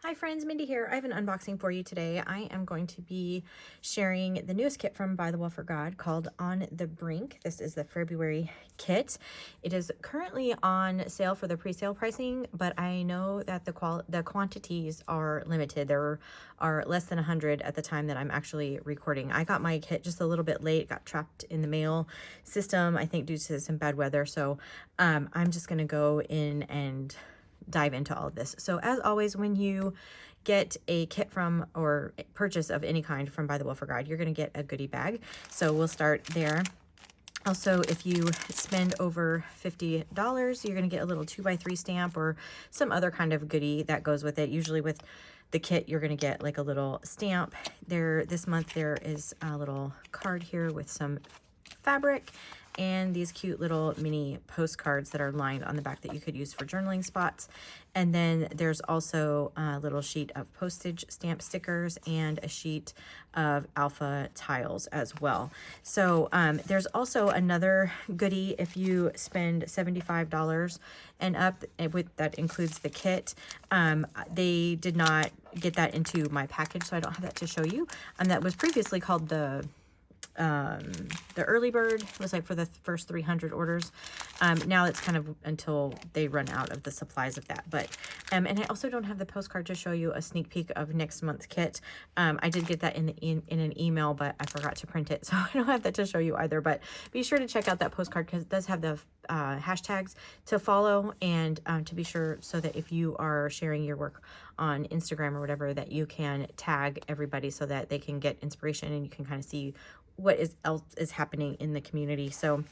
Hi friends, Mindy here. I have an unboxing for you today. I am going to be sharing the newest kit from Bythewell4God called On the Brink. This is the February kit. It is currently on sale for the pre-sale pricing, but I know that the quantities are limited. There are less than 100 at the time that I'm actually recording. I got my kit just a little bit late, got trapped in the mail system, I think due to some bad weather. So I'm just going to go in and dive into all of this. So as always, when you get a kit from or purchase of any kind from Bythewell4God, you're going to get a goodie bag. So we'll start there. Also, if you spend over $50, you're going to get a little 2x3 stamp or some other kind of goodie that goes with it. Usually with the kit, you're going to get like a little stamp. This month there is a little card here with some fabric and these cute little mini postcards that are lined on the back that you could use for journaling spots. And then there's also a little sheet of postage stamp stickers and a sheet of alpha tiles as well. So there's also another goodie if you spend $75 and up, that includes the kit. They did not get that into my package, so I don't have that to show you. That was previously called the early bird. Was like for the first 300 orders. Now it's kind of until they run out of the supplies of that. But and I also don't have the postcard to show you a sneak peek of next month's kit. I did get that in an email, but I forgot to print it, so I don't have that to show you either. But be sure to check out that postcard because it does have the hashtags to follow and to be sure, so that if you are sharing your work on Instagram or whatever, that you can tag everybody so that they can get inspiration and you can kind of see what else is happening in the community. So I'm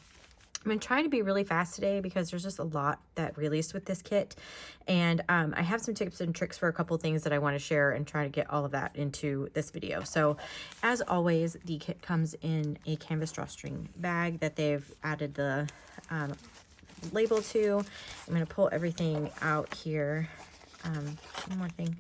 going to try to be really fast today because there's just a lot that released with this kit. And I have some tips and tricks for a couple things that I want to share and try to get all of that into this video. So as always, the kit comes in a canvas drawstring bag that they've added the label to. I'm going to pull everything out here. One more thing.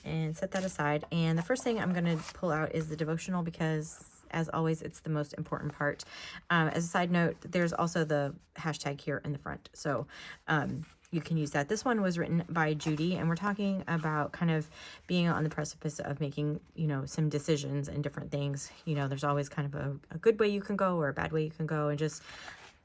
And set that aside. And the first thing I'm going to pull out is the devotional because, as always, it's the most important part. As a side note, there's also the hashtag here in the front, so you can use that. This one was written by Judy, and we're talking about kind of being on the precipice of making, some decisions and different things. There's always kind of a good way you can go or a bad way you can go, and just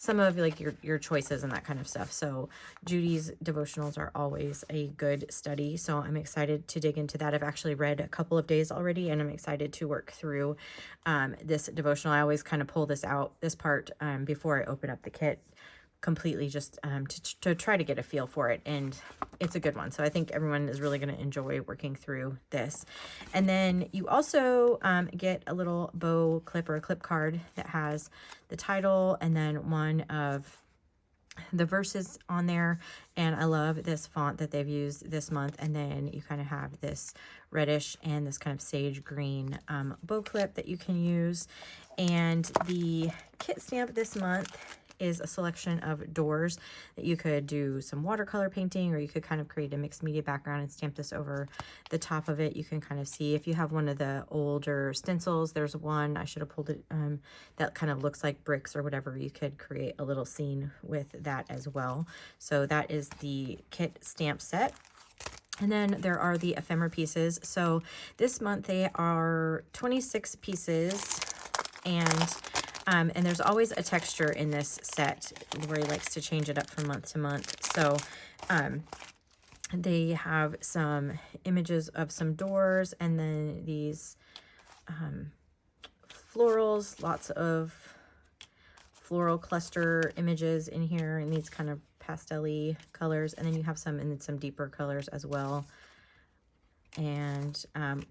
some of like your choices and that kind of stuff. So Judy's devotionals are always a good study. So I'm excited to dig into that. I've actually read a couple of days already, and I'm excited to work through this devotional. I always kind of pull this part before I open up the kit completely, just to try to get a feel for it, and it's a good one. So I think everyone is really going to enjoy working through this. And then you also get a little bow clip or a clip card that has the title and then one of the verses on there. And I love this font that they've used this month. And then you kind of have this reddish and this kind of sage green bow clip that you can use. And the kit stamp this month is a selection of doors that you could do some watercolor painting, or you could kind of create a mixed media background and stamp this over the top of it. You can kind of see if you have one of the older stencils, there's one, I should have pulled it, that kind of looks like bricks or whatever. You could create a little scene with that as well. So that is the kit stamp set. And then there are the ephemera pieces. So this month they are 26 pieces, and there's always a texture in this set. Lori likes to change it up from month to month. So they have some images of some doors, and then these florals, lots of floral cluster images in here, and these kind of pastel-y colors. And then you have some in some deeper colors as well. And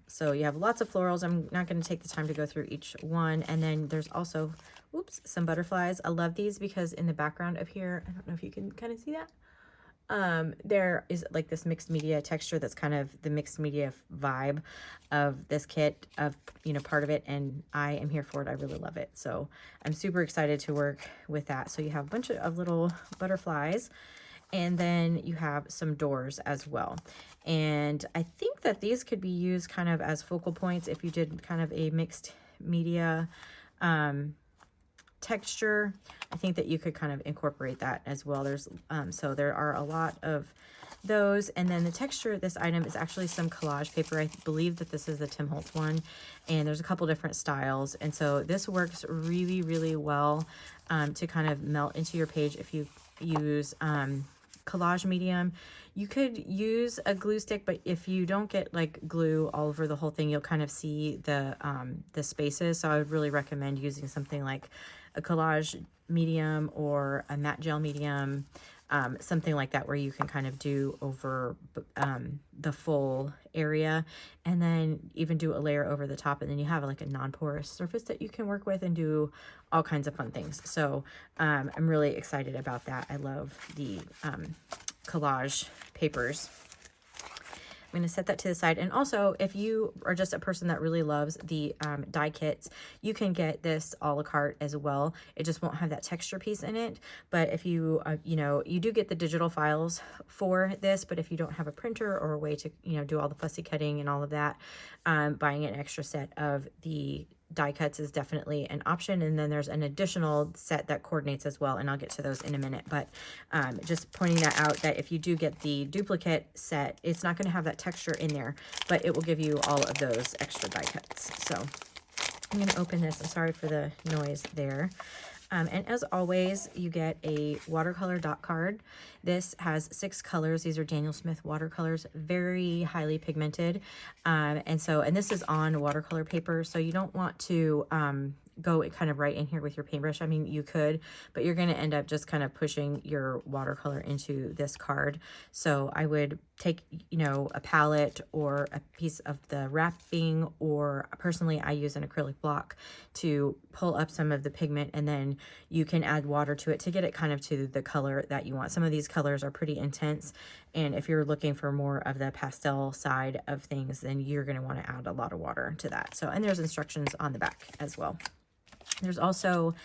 so you have lots of florals. I'm not going to take the time to go through each one. And then there's also, some butterflies. I love these because in the background of here, I don't know if you can kind of see that. There is like this mixed media texture that's kind of the mixed media vibe of this kit, of part of it, and I am here for it. I really love it. So I'm super excited to work with that. So you have a bunch of little butterflies. And then you have some doors as well. And I think that these could be used kind of as focal points if you did kind of a mixed media texture. I think that you could kind of incorporate that as well. There's so there are a lot of those. And then the texture of this item is actually some collage paper. I believe that this is the Tim Holtz one, and there's a couple different styles. And so this works really, really well to kind of melt into your page if you use collage medium. You could use a glue stick, but if you don't get like glue all over the whole thing, you'll kind of see the spaces. So I would really recommend using something like a collage medium or a matte gel medium, something like that, where you can kind of do over the full area, and then even do a layer over the top, and then you have like a non-porous surface that you can work with and do all kinds of fun things. So I'm really excited about that. I love the collage papers. I'm going to set that to the side. And also, if you are just a person that really loves the die kits, you can get this a la carte as well. It just won't have that texture piece in it. But if you, you do get the digital files for this, but if you don't have a printer or a way to, do all the fussy cutting and all of that, buying an extra set of the die cuts is definitely an option. And then there's an additional set that coordinates as well, and I'll get to those in a minute. But just pointing that out, that if you do get the duplicate set, it's not going to have that texture in there, but it will give you all of those extra die cuts. So I'm going to open this. I'm sorry for the noise there. And as always, you get a watercolor dot card. This has 6 colors. These are Daniel Smith watercolors, very highly pigmented. And this is on watercolor paper, so you don't want to go kind of right in here with your paintbrush. I mean, you could, but you're going to end up just kind of pushing your watercolor into this card. So I would take, a palette or a piece of the wrapping, or personally, I use an acrylic block to pull up some of the pigment, and then you can add water to it to get it kind of to the color that you want. Some of these colors are pretty intense, and if you're looking for more of the pastel side of things, then you're going to want to add a lot of water to that. So, and there's instructions on the back as well. There's also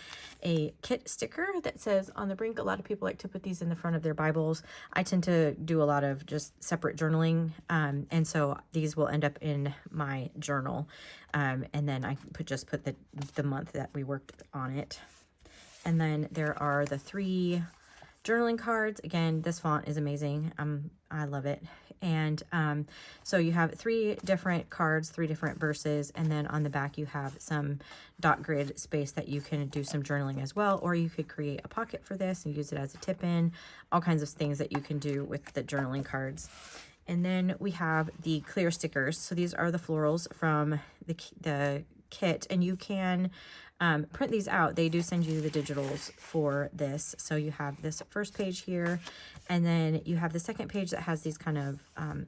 a kit sticker that says "On the Brink." A lot of people like to put these in the front of their Bibles. I tend to do a lot of just separate journaling, and so these will end up in my journal, and then I just put the month that we worked on it. And then there are the 3 journaling cards. Again, this font is amazing. I love it. And so you have 3 different cards, 3 different verses, and then on the back you have some dot grid space that you can do some journaling as well, or you could create a pocket for this and use it as a tip-in, all kinds of things that you can do with the journaling cards. And then we have the clear stickers. So these are the florals from the kit, and you can print these out. They do send you the digitals for this. So you have this first page here, and then you have the second page that has these kind of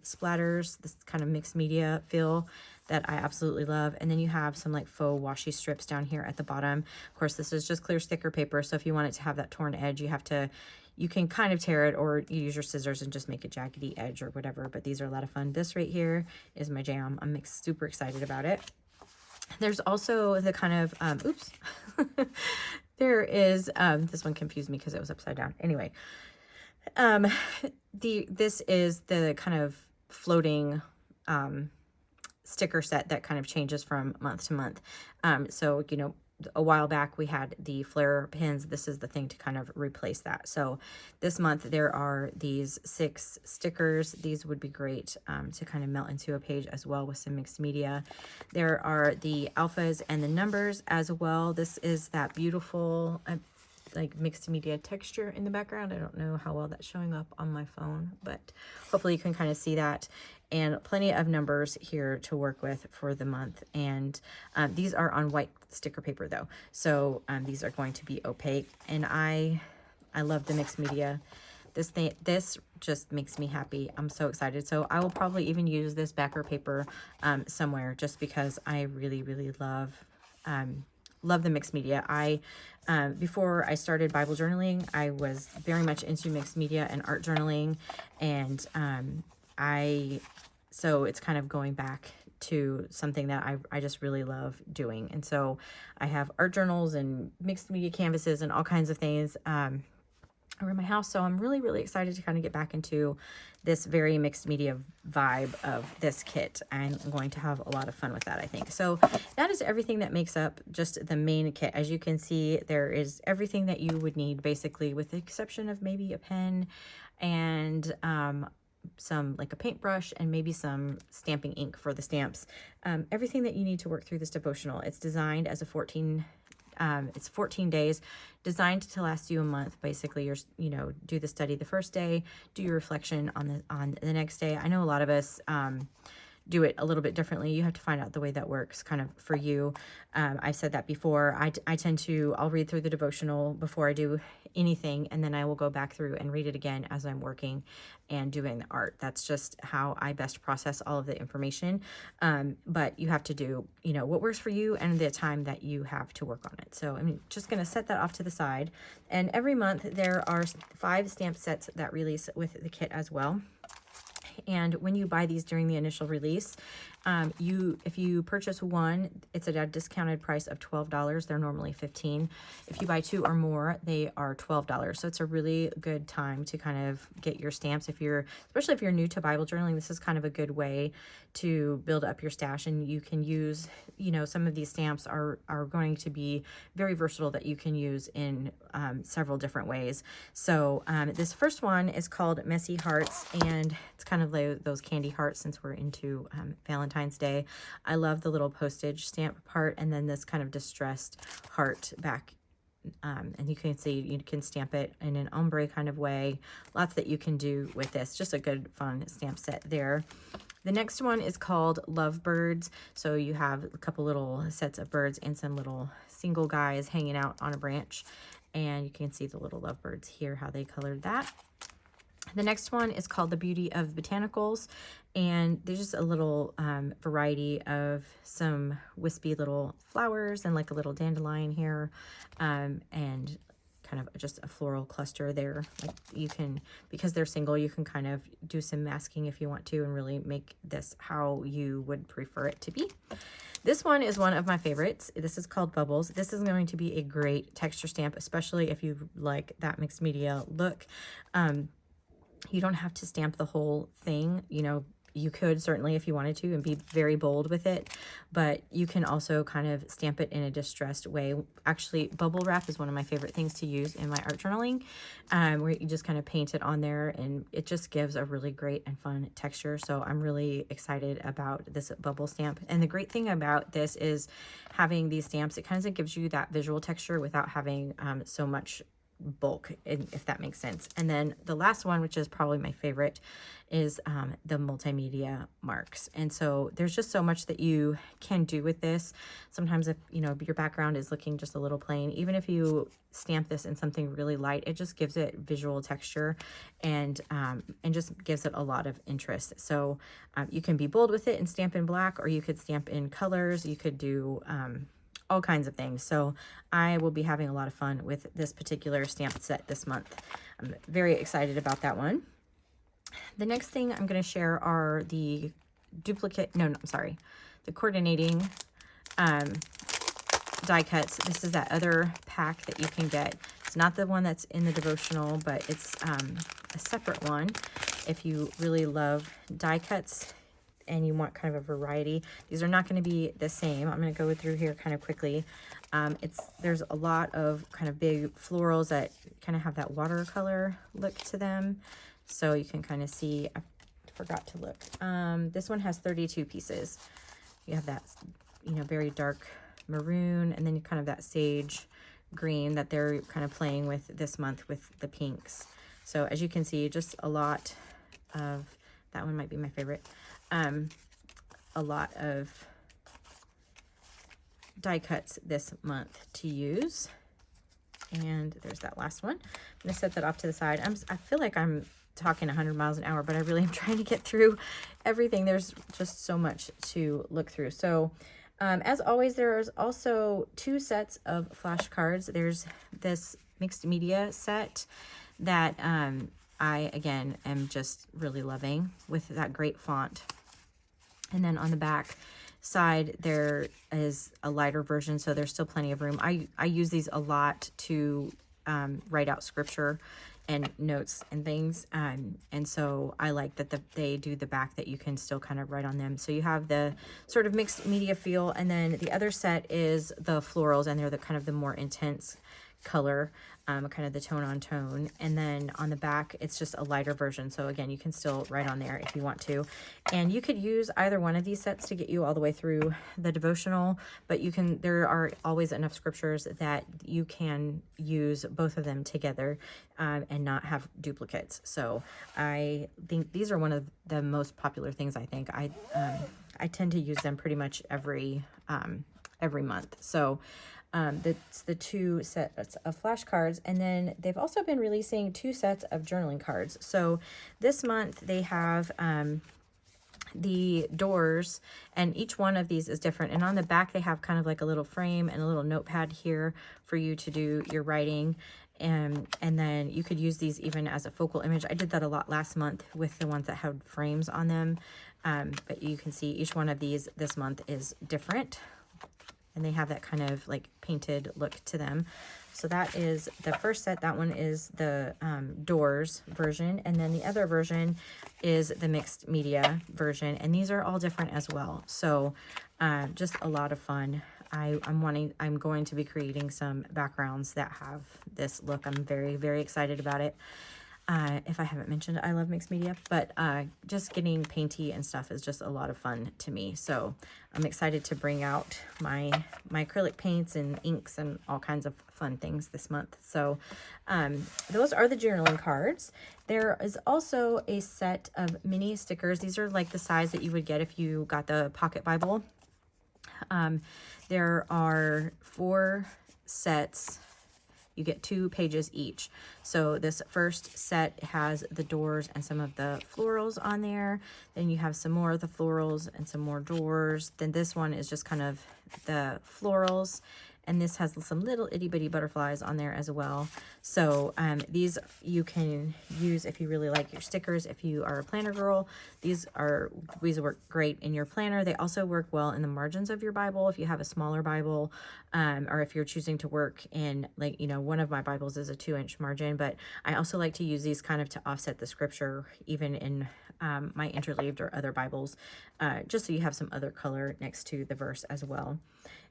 splatters, this kind of mixed media feel that I absolutely love. And then you have some like faux washi strips down here at the bottom. Of course, this is just clear sticker paper, so if you want it to have that torn edge, you can kind of tear it, or you use your scissors and just make a jaggedy edge or whatever, but these are a lot of fun. This right here is my jam. I'm super excited about it. There's also the kind of, oops, there is, this one confused me because it was upside down. Anyway, this is the kind of floating, sticker set that kind of changes from month to month. So, a while back we had the flare pins. This is the thing to kind of replace that. So this month there are these 6 stickers. These would be great to kind of melt into a page as well with some mixed media. There are the alphas and the numbers as well. This is that beautiful like mixed media texture in the background. I don't know how well that's showing up on my phone, but hopefully you can kind of see that. And plenty of numbers here to work with for the month. And these are on white sticker paper though, so these are going to be opaque. And I love the mixed media. This just makes me happy. I'm so excited. So I will probably even use this backer paper somewhere, just because I really, really love the mixed media. Before I started Bible journaling, I was very much into mixed media and art journaling, and so it's kind of going back to something that I just really love doing. And so I have art journals and mixed media canvases and all kinds of things around my house. So I'm really, really excited to kind of get back into this very mixed media vibe of this kit. I'm going to have a lot of fun with that, I think. So that is everything that makes up just the main kit. As you can see, there is everything that you would need basically, with the exception of maybe a pen and some like a paintbrush and maybe some stamping ink for the stamps. Everything that you need to work through this devotional. It's designed as a 14 days, designed to last you a month. Basically, do the study the first day, do your reflection on the next day. I know a lot of us do it a little bit differently. You have to find out the way that works kind of for you. I've said that before. I'll read through the devotional before I do anything, and then I will go back through and read it again as I'm working and doing the art. That's just how I best process all of the information. But you have to do, what works for you and the time that you have to work on it. So I'm just going to set that off to the side. And every month there are 5 stamp sets that release with the kit as well. And when you buy these during the initial release, if you purchase one, it's at a discounted price of $12. They're normally $15. If you buy 2 or more, they are $12. So it's a really good time to kind of get your stamps. Especially if you're new to Bible journaling, this is kind of a good way to build up your stash. And you can use, some of these stamps are going to be very versatile that you can use in several different ways. So this first one is called Messy Hearts, and it's kind of like those candy hearts since we're into Valentine's Day. I love the little postage stamp part, and then this kind of distressed heart back. And you can see you can stamp it in an ombre kind of way. Lots that you can do with this. Just a good fun stamp set there. The next one is called Lovebirds. So you have a couple little sets of birds and some little single guys hanging out on a branch. And you can see the little lovebirds here, how they colored that. The next one is called The Beauty of Botanicals, and there's just a little variety of some wispy little flowers and like a little dandelion here, and kind of just a floral cluster there. Like you can, because they're single, you can kind of do some masking if you want to and really make this how you would prefer it to be. This one is one of my favorites. This is called Bubbles. This is going to be a great texture stamp, especially if you like that mixed media look. You don't have to stamp the whole thing. You could certainly if you wanted to and be very bold with it, but you can also kind of stamp it in a distressed way. Actually, bubble wrap is one of my favorite things to use in my art journaling, where you just kind of paint it on there and it just gives a really great and fun texture. So I'm really excited about this bubble stamp. And the great thing about this is having these stamps, it kind of gives you that visual texture without having so much bulk, if that makes sense. And then the last one, which is probably my favorite, is the multimedia marks. And so there's just so much that you can do with this. Sometimes if your background is looking just a little plain, even if you stamp this in something really light, it just gives it visual texture and just gives it a lot of interest. So you can be bold with it and stamp in black, or you could stamp in colors. You could do all kinds of things. So I will be having a lot of fun with this particular stamp set this month. I'm very excited about that one. The next thing I'm going to share are the the coordinating die cuts. This is that other pack that you can get. It's not the one that's in the devotional, but it's a separate one. If you really love die cuts and you want kind of a variety, these are not going to be the same. I'm going to go through here kind of quickly. There's a lot of kind of big florals that kind of have that watercolor look to them. So you can kind of see, I forgot to look. This one has 32 pieces. You have that, very dark maroon, and then you kind of that sage green that they're kind of playing with this month with the pinks. So as you can see, just a lot of, that one might be my favorite. A lot of die cuts this month to use. And there's that last one. I'm going to set that off to the side. I feel like I'm talking 100 miles an hour, but I really am trying to get through everything. There's just so much to look through. So as always, there's also 2 sets of flashcards. There's this mixed media set that I, again, am just really loving with that great font. And then on the back side, there is a lighter version, so there's still plenty of room. I use these a lot to write out scripture and notes and things. And so I like that they do the back that you can still kind of write on them. So you have the sort of mixed media feel. And then the other set is the florals, and they're the kind of the more intense color, kind of the tone on tone. And then on the back, it's just a lighter version. So again, you can still write on there if you want to. And you could use either one of these sets to get you all the way through the devotional, but there are always enough scriptures that you can use both of them together and not have duplicates. So I think these are one of the most popular things. I think I tend to use them pretty much every month. So that's the 2 sets of flashcards. And then they've also been releasing 2 sets of journaling cards. So this month they have the doors, and each one of these is different. And on the back they have kind of like a little frame and a little notepad here for you to do your writing. And then you could use these even as a focal image. I did that a lot last month with the ones that had frames on them. But you can see each one of these this month is different, and they have that kind of like painted look to them. So that is the first set. That one is the doors version, and then the other version is the mixed media version, and these are all different as well. So just a lot of fun. I'm going to be creating some backgrounds that have this look. I'm very, very excited about it. If I haven't mentioned, I love mixed media, but just getting painty and stuff is just a lot of fun to me. So I'm excited to bring out my acrylic paints and inks and all kinds of fun things this month. So those are the journaling cards. There is also a set of mini stickers. These are like the size that you would get if you got the Pocket Bible. There are 4 sets. You get 2 pages each. So this first set has the doors and some of the florals on there. Then you have some more of the florals and some more doors. Then this one is just kind of the florals. And this has some little itty bitty butterflies on there as well. So these you can use if you really like your stickers. If you are a planner girl, these work great in your planner. They also work well in the margins of your Bible if you have a smaller Bible, or if you're choosing to work in, like, one of my Bibles is a 2-inch margin, but I also like to use these kind of to offset the scripture, even in my interleaved or other Bibles, just so you have some other color next to the verse as well.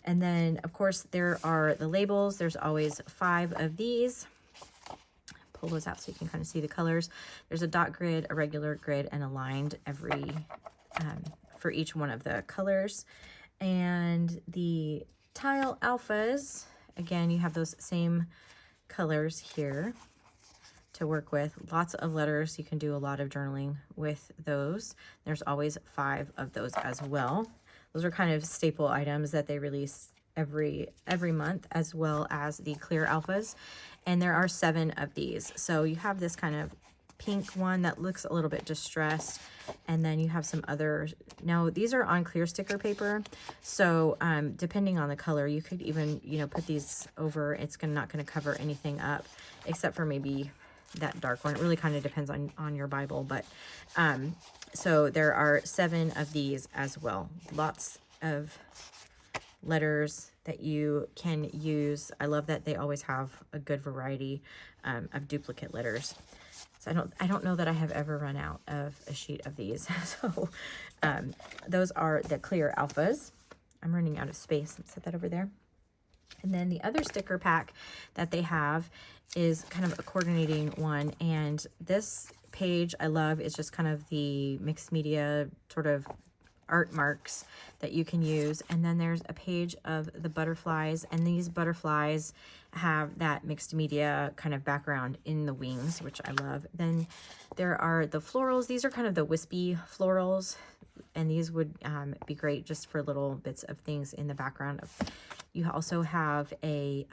And then, of course, there are the labels. There's always 5 of these. Pull those out so you can kind of see the colors. There's a dot grid, a regular grid, and a lined for each one of the colors. And the tile alphas, again, you have those same colors here to work with. Lots of letters. You can do a lot of journaling with those. There's always 5 of those as well. Those are kind of staple items that they release every month, as well as the clear alphas. And there are 7 of these. So you have this kind of pink one that looks a little bit distressed. And then you have some other, now these are on clear sticker paper. So depending on the color, you could even, put these over. It's not going to cover anything up except for maybe that dark one. It really kind of depends on your Bible, but so there are 7 of these as well. Lots of letters that you can use. I love that they always have a good variety of duplicate letters. So I don't know that I have ever run out of a sheet of these. So those are the clear alphas. I'm running out of space. Let's set that over there. And then the other sticker pack that they have is kind of a coordinating one. And this page I love is just kind of the mixed media sort of art marks that you can use. And then there's a page of the butterflies, and these butterflies have that mixed media kind of background in the wings, which I love. Then there are the florals. These are kind of the wispy florals, and these would be great just for little bits of things in the background. You also have a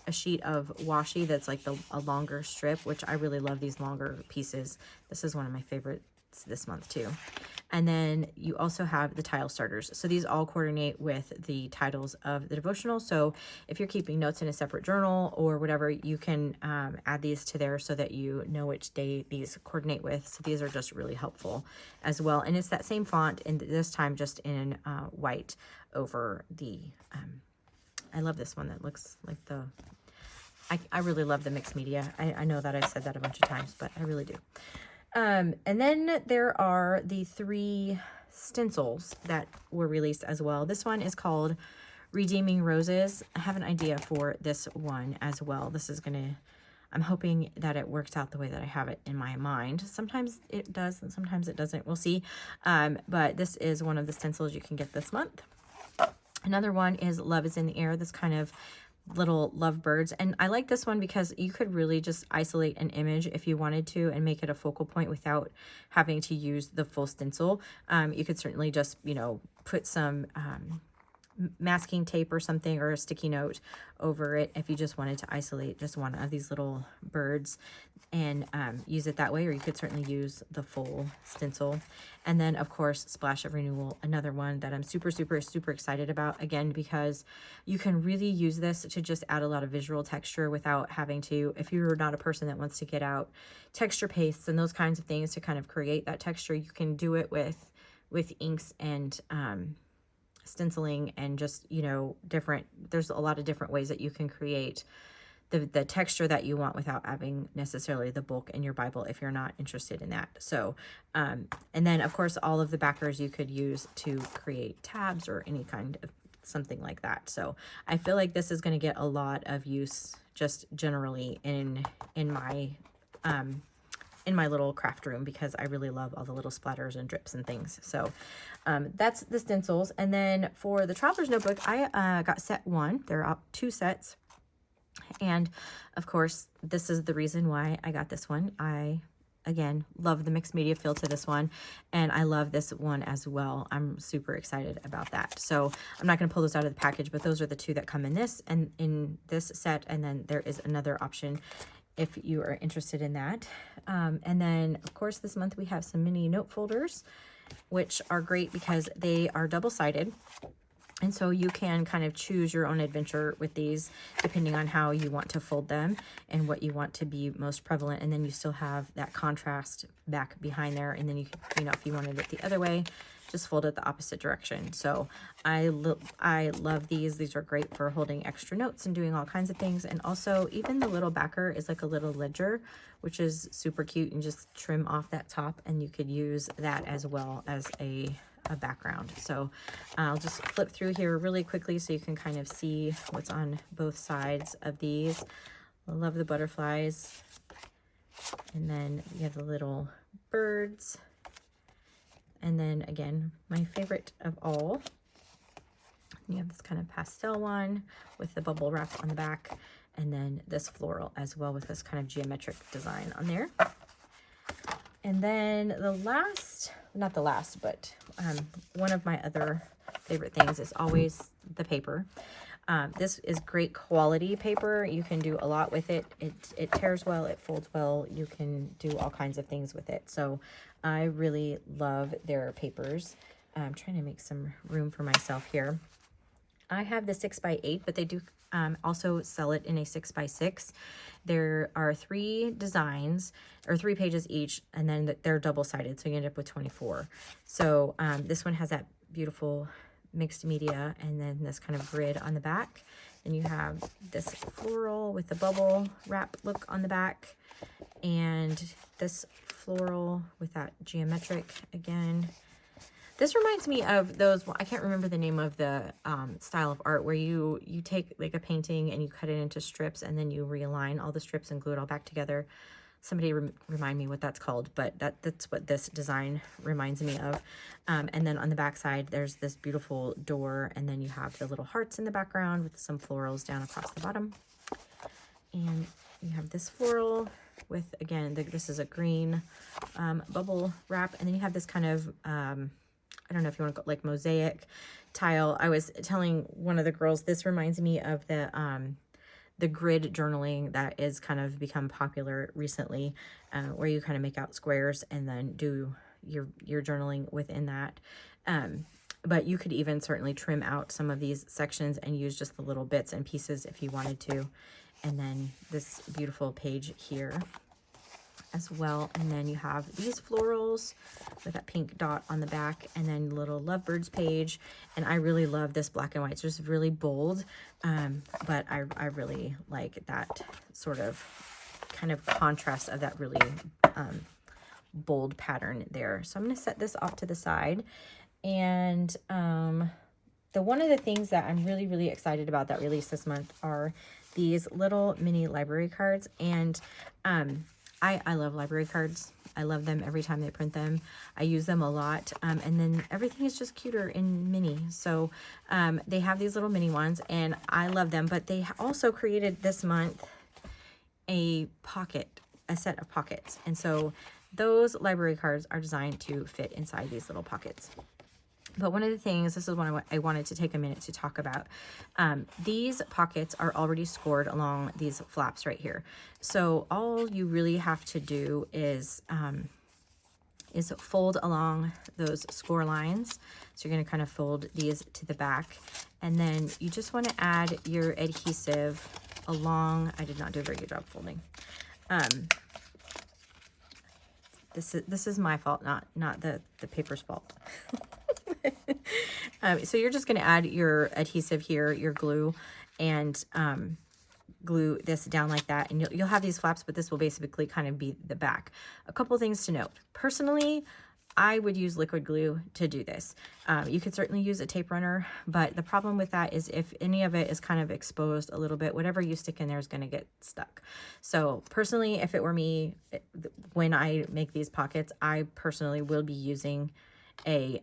sheet of washi that's like a longer strip, which I really love these longer pieces. This is one of my favorites this month too. And then you also have the tile starters. So these all coordinate with the titles of the devotional. So if you're keeping notes in a separate journal or whatever, you can add these to there so that you know which day these coordinate with. So these are just really helpful as well. And it's that same font, and this time just in white over the, I love this one that looks like the, I really love the mixed media. I know that I've said that a bunch of times, but I really do. And then there are the 3 stencils that were released as well. This one is called Redeeming Roses. I have an idea for this one as well. This is gonna, I'm hoping that it works out the way that I have it in my mind. Sometimes it does and sometimes it doesn't. We'll see. But this is one of the stencils you can get this month. Another one is Love is in the Air. This kind of little lovebirds. And I like this one because you could really just isolate an image if you wanted to and make it a focal point without having to use the full stencil. You could certainly just, you know, put some masking tape or something, or a sticky note over it if you just wanted to isolate just one of these little birds and use it that way, or you could certainly use the full stencil. And then of course Splash of Renewal, another one that I'm super excited about, again because you can really use this to just add a lot of visual texture without having to, if you're not a person that wants to get out texture pastes and those kinds of things to kind of create that texture, you can do it with inks and stenciling and just, you know, there's a lot of different ways that you can create the texture that you want without having necessarily the bulk in your Bible if you're not interested in that. So, and then of course, all of the backers you could use to create tabs or any kind of something like that. So I feel like this is going to get a lot of use just generally in my little craft room, because I really love all the little splatters and drips and things. So that's the stencils. And then for the Traveler's Notebook, I got set 1. There are 2 sets. And of course, this is the reason why I got this one. I, again, love the mixed media feel to this one, and I love this one as well. I'm super excited about that. So I'm not going to pull those out of the package, but those are the 2 that come in this and in this set. And then there is another option if you are interested in that. And then of course this month we have some mini note folders, which are great because they are double-sided. And so you can kind of choose your own adventure with these depending on how you want to fold them and what you want to be most prevalent. And then you still have that contrast back behind there. And then you can, you know, if you wanted it the other way, just fold it the opposite direction. So I love these. These are great for holding extra notes and doing all kinds of things. And also even the little backer is like a little ledger, which is super cute. And just trim off that top and you could use that as well as a background. So I'll just flip through here really quickly so you can kind of see what's on both sides of these. I love the butterflies. And then you have the little birds. And then again, my favorite of all, you have this kind of pastel one with the bubble wrap on the back, and then this floral as well with this kind of geometric design on there. And then the last, not the last, but one of my other favorite things is always the paper. This is great quality paper. You can do a lot with it. It tears well, it folds well. You can do all kinds of things with it. So I really love their papers. I'm trying to make some room for myself here. I have the 6x8, but they do also sell it in a 6x6. There are 3 designs or 3 pages each, and then they're double-sided, so you end up with 24. So this one has that beautiful mixed media and then this kind of grid on the back. Then you have this floral with the bubble wrap look on the back, and this floral with that geometric again. This reminds me of those, I can't remember the name of the style of art where you take like a painting and you cut it into strips and then you realign all the strips and glue it all back together. Somebody remind me what that's called, but that's what this design reminds me of. And then on the back side, there's this beautiful door, and then you have the little hearts in the background with some florals down across the bottom. And you have this floral with, again, this is a green bubble wrap, and then you have this kind of, I don't know if you want to go like mosaic tile. I was telling one of the girls, this reminds me of the grid journaling that is kind of become popular recently, where you kind of make out squares and then do your journaling within that. But you could even certainly trim out some of these sections and use just the little bits and pieces if you wanted to. And then this beautiful page here as well. And then you have these florals with that pink dot on the back, and then little lovebirds page. And I really love this black and white. It's just really bold, but I really like that sort of kind of contrast of that really bold pattern there. So I'm going to set this off to the side, and one of the things that I'm really, really excited about that released this month are these little mini library cards. And I love library cards. I love them every time they print them. I use them a lot. And then everything is just cuter in mini. So they have these little mini ones and I love them. But they also created this month a set of pockets. And so those library cards are designed to fit inside these little pockets. But one of the things, this is what I wanted to take a minute to talk about. These pockets are already scored along these flaps right here. So all you really have to do is fold along those score lines. So you're going to kind of fold these to the back. And then you just want to add your adhesive along. I did not do a very good job folding. This is my fault, not the paper's fault. So you're just going to add your adhesive here, your glue, and glue this down like that. And you'll have these flaps, but this will basically kind of be the back. A couple things to note. Personally, I would use liquid glue to do this. You could certainly use a tape runner, but the problem with that is if any of it is kind of exposed a little bit, whatever you stick in there is going to get stuck. So personally, if it were me, when I make these pockets, I personally will be using a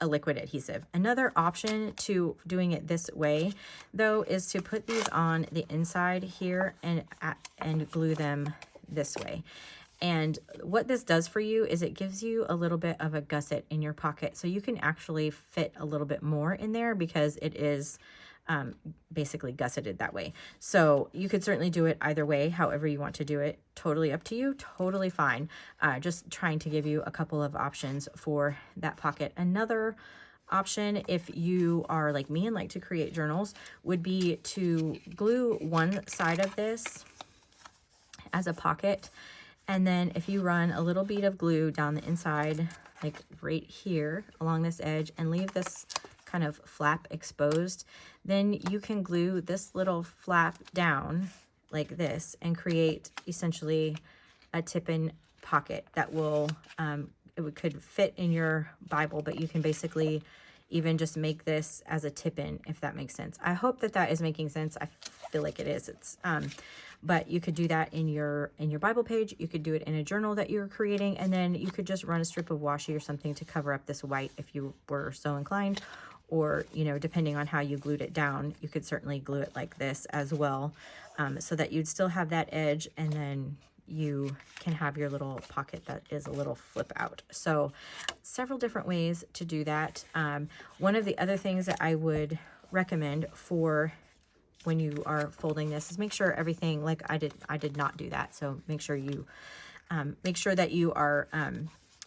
liquid adhesive. Another option to doing it this way, though, is to put these on the inside here and glue them this way. And what this does for you is it gives you a little bit of a gusset in your pocket. So you can actually fit a little bit more in there because it is basically gusseted that way. So you could certainly do it either way, however you want to do it. Totally up to you, totally fine. Just trying to give you a couple of options for that pocket. Another option, if you are like me and like to create journals, would be to glue one side of this as a pocket. And then if you run a little bead of glue down the inside, like right here along this edge, and leave this kind of flap exposed, then you can glue this little flap down like this and create essentially a tip-in pocket that will, could fit in your Bible, but you can basically even just make this as a tip-in, if that makes sense. I hope that that is making sense. I feel like it is. It's, but you could do that in your Bible page. You could do it in a journal that you're creating, and then you could just run a strip of washi or something to cover up this white if you were so inclined. Or, you know, depending on how you glued it down, you could certainly glue it like this as well, so that you'd still have that edge, and then you can have your little pocket that is a little flip out. So several different ways to do that. One of the other things that I would recommend for when you are folding this is make sure everything, like I did not do that. So make sure you that you are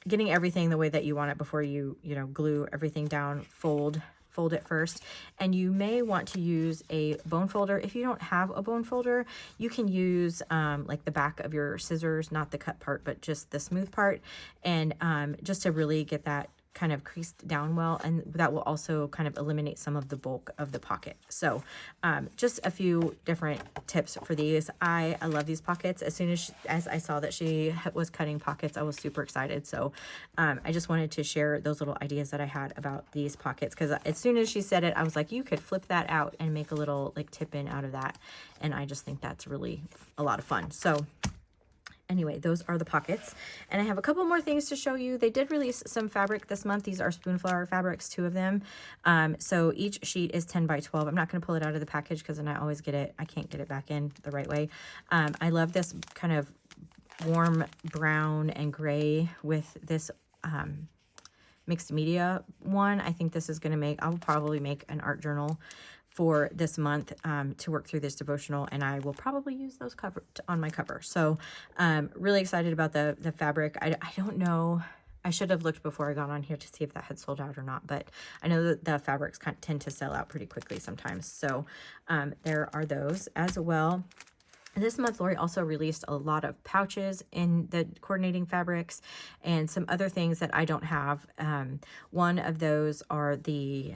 getting everything the way that you want it before you glue everything down. Fold it first, and you may want to use a bone folder. If you don't have a bone folder, you can use like the back of your scissors, not the cut part, but just the smooth part, and just to really get that kind of creased down well, and that will also kind of eliminate some of the bulk of the pocket. So just a few different tips for these. I love these pockets. As soon as I saw that she was cutting pockets, I was super excited. So I just wanted to share those little ideas that I had about these pockets, because as soon as she said it, I was like, you could flip that out and make a little like tip in out of that, and I just think that's really a lot of fun. So anyway, those are the pockets, and I have a couple more things to show you. They did release some fabric this month. These are spoonflower fabrics, 2 of them. So each sheet is 10 by 12. I'm not going to pull it out of the package because then I always I can't get it back in the right way. I love this kind of warm brown and gray with this mixed media one. I think this is going to I will probably make an art journal for this month to work through this devotional, and I will probably use those on my cover. So really excited about the fabric. I don't know, I should have looked before I got on here to see if that had sold out or not, but I know that the fabrics tend to sell out pretty quickly sometimes. So there are those as well. This month, Lori also released a lot of pouches in the coordinating fabrics and some other things that I don't have. One of those are the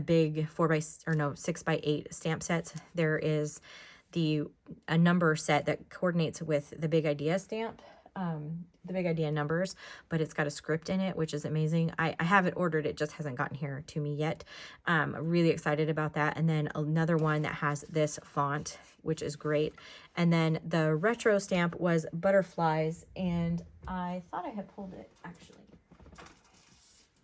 big 6x8 stamp sets. There is a number set that coordinates with the Big Idea stamp the Big Idea numbers, but it's got a script in it, which is amazing. I have it ordered. It just hasn't gotten here to me yet. Really excited about that. And then another one that has this font, which is great. And then the retro stamp was butterflies, and I thought I had pulled it actually.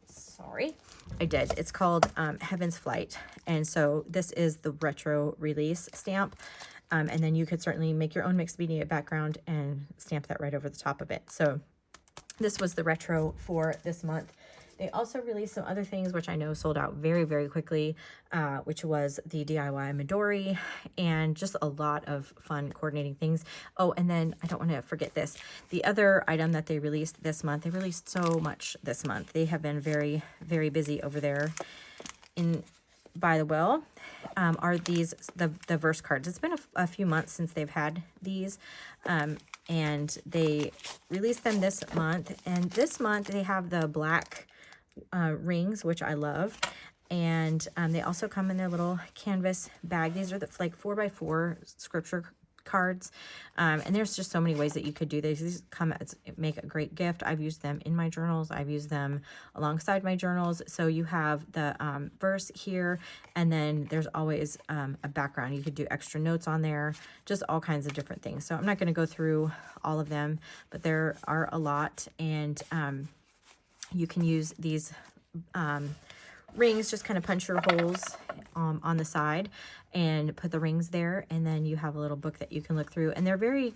Sorry, I did. It's called Heaven's Flight. And so this is the retro release stamp. And then you could certainly make your own mixed media background and stamp that right over the top of it. So this was the retro for this month. They also released some other things, which I know sold out very, very quickly, which was the DIY Midori and just a lot of fun coordinating things. Oh, and then I don't want to forget this. The other item that they released this month, they released so much this month. They have been very, very busy over there in Bythewell, are these, the verse cards. It's been a few months since they've had these, and they released them this month. And this month they have the black rings, which I love, and they also come in their little canvas bag. These are the like 4x4 scripture cards, and there's just so many ways that you could do this. These make a great gift. I've used them in my journals. I've used them alongside my journals. So you have the verse here, and then there's always a background. You could do extra notes on there, just all kinds of different things. So I'm not going to go through all of them, but there are a lot, and you can use these rings, just kind of punch your holes on the side and put the rings there, and then you have a little book that you can look through. And they're very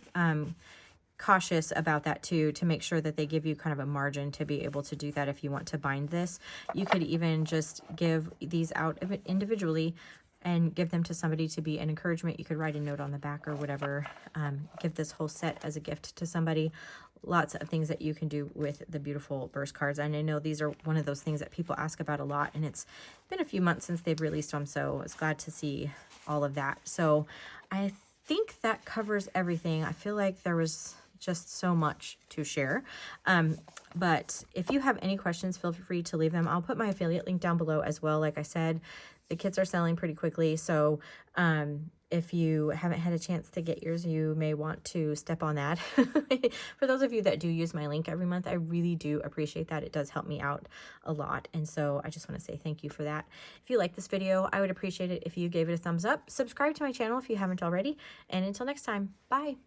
cautious about that too, to make sure that they give you kind of a margin to be able to do that if you want to bind this. You could even just give these out individually and give them to somebody to be an encouragement. You could write a note on the back or whatever. Give this whole set as a gift to somebody. Lots of things that you can do with the beautiful verse cards. And I know these are one of those things that people ask about a lot, and it's been a few months since they've released them, so I was glad to see all of that. So I think that covers everything. I feel like there was just so much to share. But if you have any questions, feel free to leave them. I'll put my affiliate link down below as well. Like I said, the kits are selling pretty quickly, so if you haven't had a chance to get yours, you may want to step on that. For those of you that do use my link every month, I really do appreciate that. It does help me out a lot, and so I just want to say thank you for that. If you like this video, I would appreciate it if you gave it a thumbs up. Subscribe to my channel if you haven't already, and until next time, bye.